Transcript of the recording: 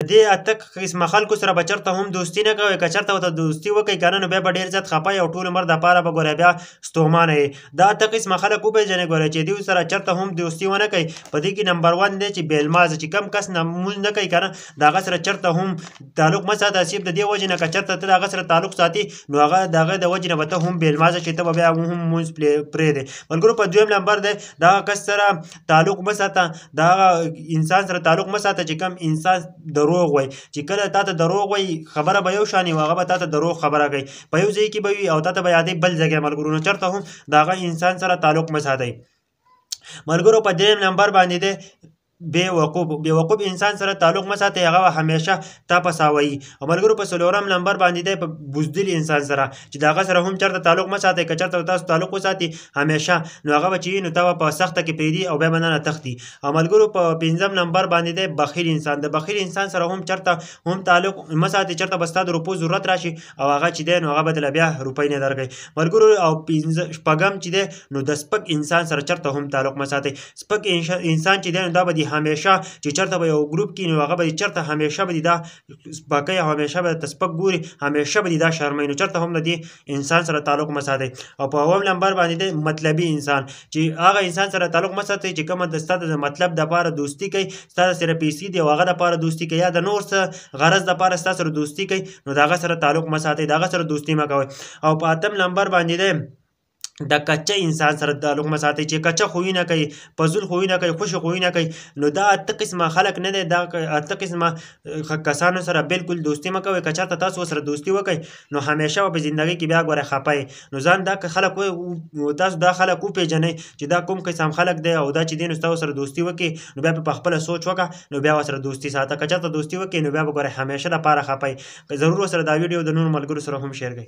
دې اته قسمه خلکو سره به چېرته هم دوستي نه کوئ که چېرته ورته دوستي وکئ که نه نو بیا به ډېر زیات خفه یې او ټول عمر دپاره به ګوره بیا ستومانه یې دا اته قسمه خلک وپېژنئ ګوره چې دوی سره چېرته هم دوستي ونه کوئ په دې کې نمبر 1 دی چې بېلمازه چې کم کس لمونځ نه کوي که نه د هغه سره چېرته هم تعلق مه ساته صرف د دې وجې نه که چېرته ته د هغه سره تعلق ساتي نو هغه د هغه د وجې نه به ته هم بېلمازه شې ته به بیا هم لمونځ پرېږدې ملګرو په دویم نمبر دی د هغه کس سره تعلق مه ساته د هغه انسان سره تعلق مه ساته چې کم انسان دروغ وایي چې کله تا ته دروغ وایي خبره به یو شان وي هغه به تا ته دروغ خبره کوي په یو ځای کې به وي او تا ته به یادوي بل ځای کې ملګرو نو چېرته هم د هغه انسان سره تعلق مه ساتئ ملګرو په دریم نمبر باندې دی بېوقوف انسان سره تعلق مه ساتئ هغه همیشه تا پساوي او ملګرو په څلورم نمبر باندې دی په بزدل انسان سره چې د هغه سره هم چېرته تعلق مه ساتئ که چېرته تاسو تعلق وساتي همیشه نو هغه به چې وي نو تا به په سخته کې پرېږدي او بیا به نه تښتي او ملګرو په پنځم نمبر باندې دی بخیل انسان د بخیل انسان سره هم چېرته هم تعلق مه ساتئ چېرته به ستا د روپو ضرورت راشي او هغه چې دی نو هغه به درله بیا روپۍ نه درکوي ملګرو او شپږم چې دی نو د سپک انسان سره چېرته هم تعلق مه ساتئ سپک انسان چې دی نو دا به همیشه چې چېرته به یو ګروپ کې نو هغه به چېرته همیشه به دا سپکۍ او همیشه به درته سپک ګوري همیشه به دا شرموي نو چېرته هم د دې انسان سره تعلق مه ساتئ او په اووم نمبر باندې دی مطلبي انسان چې هغه انسان سره تعلق مه ساتئ چې کومه ستا د مطلب دپاره دوستي کوي ستا د سره پیسې دي او هغه دپاره دوستي کوي یا د نور څه غرض دپاره ستا سره دوستي کوي نو د هغه سره تعلق مه ساتئ د هغه سره دوستي مه کوئ او په اتم نمبر باندې دی د کچه انسان سره تعلق مه ساتئ چې کچه خویونه کوي فضول خویونه کوي خوشي خویونه کوي نو دا اته قسمه خلک نه دی دا اته قسمه کسانو سره بالکل دوستي مه کوئ که چېرته تاسو ورسره دوستي وکئ نو همیشه به په زندګۍ کې بیا ګوره خفه یې نو ځان دا خلک تاسو دا خلک وپېژنئ چې دا کوم قسم خلک دی او دا چې دی نو ستا ورسره دوستي وکړي نو بیا په خپله سوچ وکړه نو بیا ورسره دوستي ساته که چېرته دوستي وکړي نو بیا به ګوره همیشه دپاره خفه یې ضرور ورسره دا ویډیو د نورو ملګرو سره هم شیر کړئ